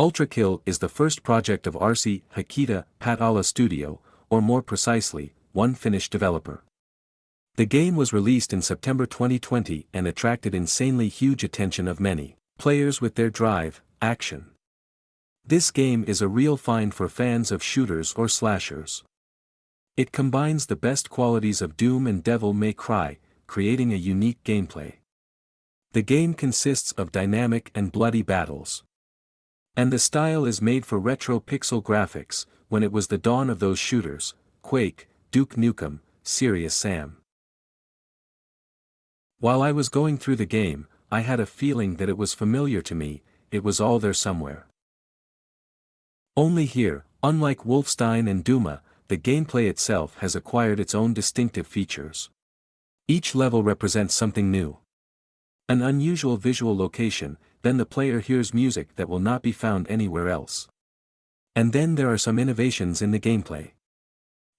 ULTRAKILL is the first project of RC Hikita Pat Studio, or more precisely, one Finnish developer. The game was released in September 2020 and attracted insanely huge attention of many players with their drive, action. This game is a real find for fans of shooters or slashers. It combines the best qualities of Doom and Devil May Cry, creating a unique gameplay. The game consists of dynamic and bloody battles. And the style is made for retro pixel graphics, when it was the dawn of those shooters, Quake, Duke Nukem, Serious Sam. While I was going through the game, I had a feeling that it was familiar to me, it was all there somewhere. Only here, unlike Wolfenstein and Duma, the gameplay itself has acquired its own distinctive features. Each level represents something new. An unusual visual location, then the player hears music that will not be found anywhere else. And then there are some innovations in the gameplay.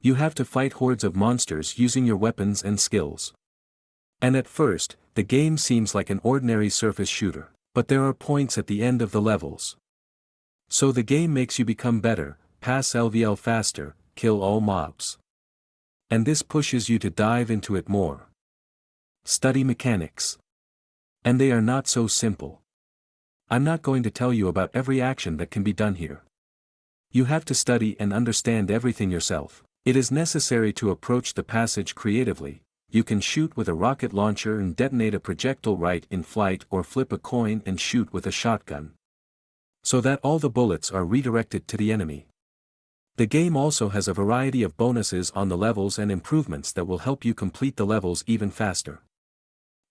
You have to fight hordes of monsters using your weapons and skills. And at first, the game seems like an ordinary surface shooter, but there are points at the end of the levels. So the game makes you become better, pass LVL faster, kill all mobs. And this pushes you to dive into it more. Study mechanics. And they are not so simple. I'm not going to tell you about every action that can be done here. You have to study and understand everything yourself. It is necessary to approach the passage creatively. You can shoot with a rocket launcher and detonate a projectile right in flight, or flip a coin and shoot with a shotgun, so that all the bullets are redirected to the enemy. The game also has a variety of bonuses on the levels and improvements that will help you complete the levels even faster.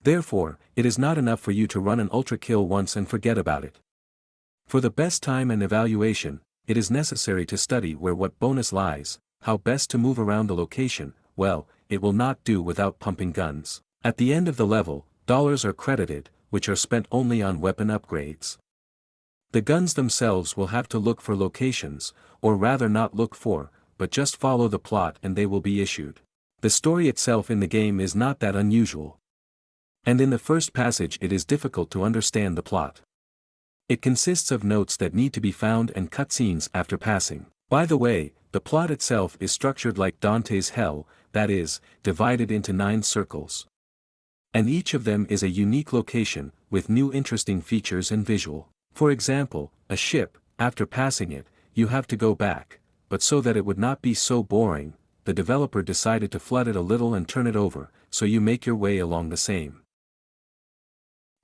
Therefore, it is not enough for you to run an ULTRAKILL once and forget about it. For the best time and evaluation, it is necessary to study where what bonus lies, how best to move around the location. Well, it will not do without pumping guns. At the end of the level, dollars are credited, which are spent only on weapon upgrades. The guns themselves will have to look for locations, or rather not look for, but just follow the plot and they will be issued. The story itself in the game is not that unusual. And in the first passage it is difficult to understand the plot. It consists of notes that need to be found and cutscenes after passing. By the way, the plot itself is structured like Dante's Hell, that is, divided into 9 circles. And each of them is a unique location, with new interesting features and visual. For example, a ship, after passing it, you have to go back, but so that it would not be so boring, the developer decided to flood it a little and turn it over, so you make your way along the same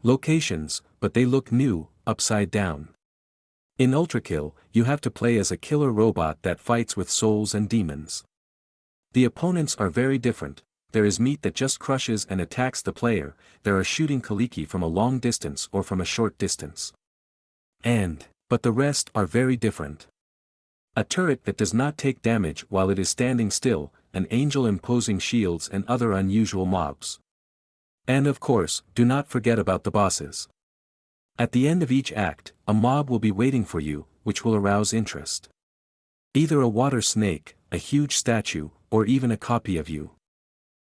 locations, but they look new, upside down. In ULTRAKILL, you have to play as a killer robot that fights with souls and demons. The opponents are very different. There is meat that just crushes and attacks the player, there are shooting kaliki from a long distance or from a short distance. But the rest are very different. A turret that does not take damage while it is standing still, an angel imposing shields and other unusual mobs. And of course, do not forget about the bosses. At the end of each act, a mob will be waiting for you, which will arouse interest. Either a water snake, a huge statue, or even a copy of you.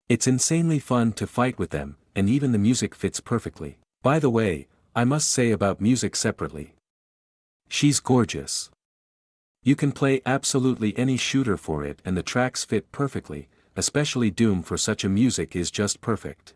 It's insanely fun to fight with them, and even the music fits perfectly. By the way, I must say about music separately. She's gorgeous. You can play absolutely any shooter for it and the tracks fit perfectly, especially Doom for such a music is just perfect.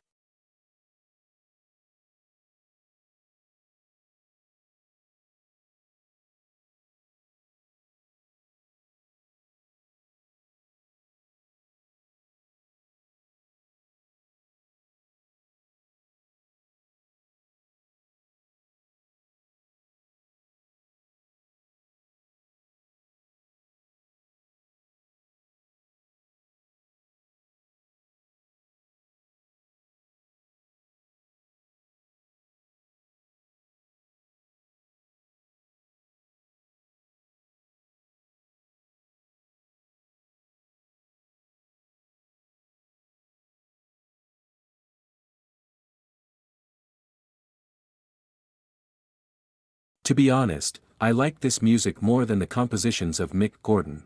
To be honest, I like this music more than the compositions of Mick Gordon.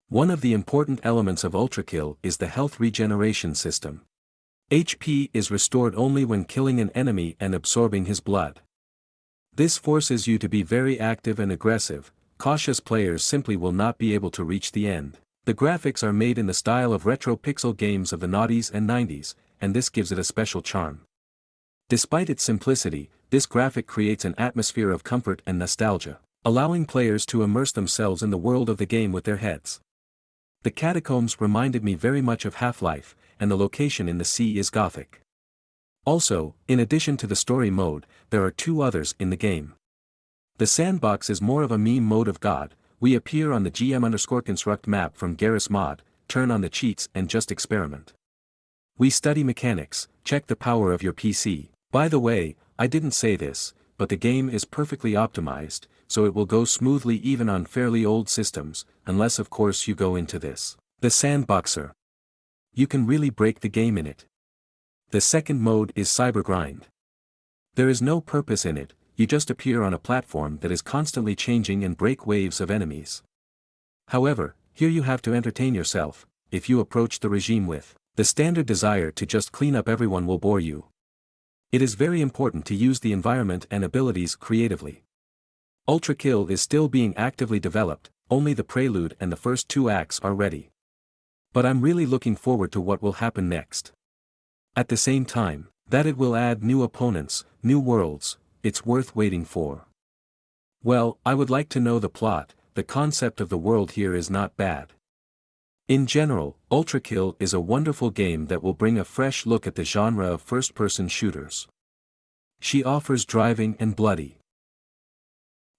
One of the important elements of ULTRAKILL is the health regeneration system. HP is restored only when killing an enemy and absorbing his blood. This forces you to be very active and aggressive. Cautious players simply will not be able to reach the end. The graphics are made in the style of retro pixel games of the noughties and 90s, and this gives it a special charm. Despite its simplicity, this graphic creates an atmosphere of comfort and nostalgia, allowing players to immerse themselves in the world of the game with their heads. The catacombs reminded me very much of Half-Life, and the location in the sea is Gothic. Also, in addition to the story mode, there are two others in the game. The sandbox is more of a meme mode of God. We appear on the GM_construct map from Garrus mod, turn on the cheats and just experiment. We study mechanics, check the power of your PC. By the way, I didn't say this, but the game is perfectly optimized, so it will go smoothly even on fairly old systems, unless of course you go into this. The Sandboxer. You can really break the game in it. The second mode is Cybergrind. There is no purpose in it, you just appear on a platform that is constantly changing and break waves of enemies. However, here you have to entertain yourself. If you approach the regime with the standard desire to just clean up, everyone will bore you. It is very important to use the environment and abilities creatively. ULTRAKILL is still being actively developed, only the prelude and the first 2 acts are ready. But I'm really looking forward to what will happen next. At the same time, that it will add new opponents, new worlds, it's worth waiting for. Well, I would like to know the plot. The concept of the world here is not bad. In general, ULTRAKILL is a wonderful game that will bring a fresh look at the genre of first-person shooters. She offers driving and bloody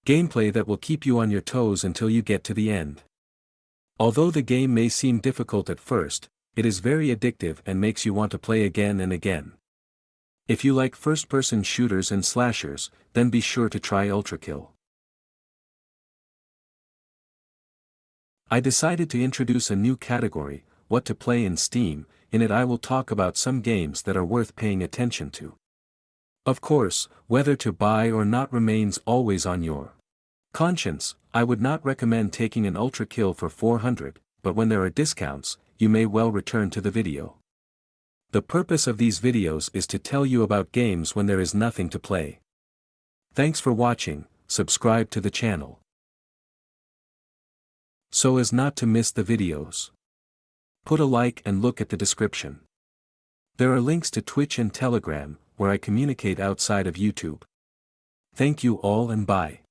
gameplay that will keep you on your toes until you get to the end. Although the game may seem difficult at first, it is very addictive and makes you want to play again and again. If you like first-person shooters and slashers, then be sure to try ULTRAKILL. I decided to introduce a new category, what to play in Steam. In it I will talk about some games that are worth paying attention to. Of course, whether to buy or not remains always on your conscience. I would not recommend taking an ULTRAKILL for 400, but when there are discounts, you may well return to the video. The purpose of these videos is to tell you about games when there is nothing to play. Thanks for watching, subscribe to the channel so as not to miss the videos. Put a like and look at the description. There are links to Twitch and Telegram, where I communicate outside of YouTube. Thank you all and bye.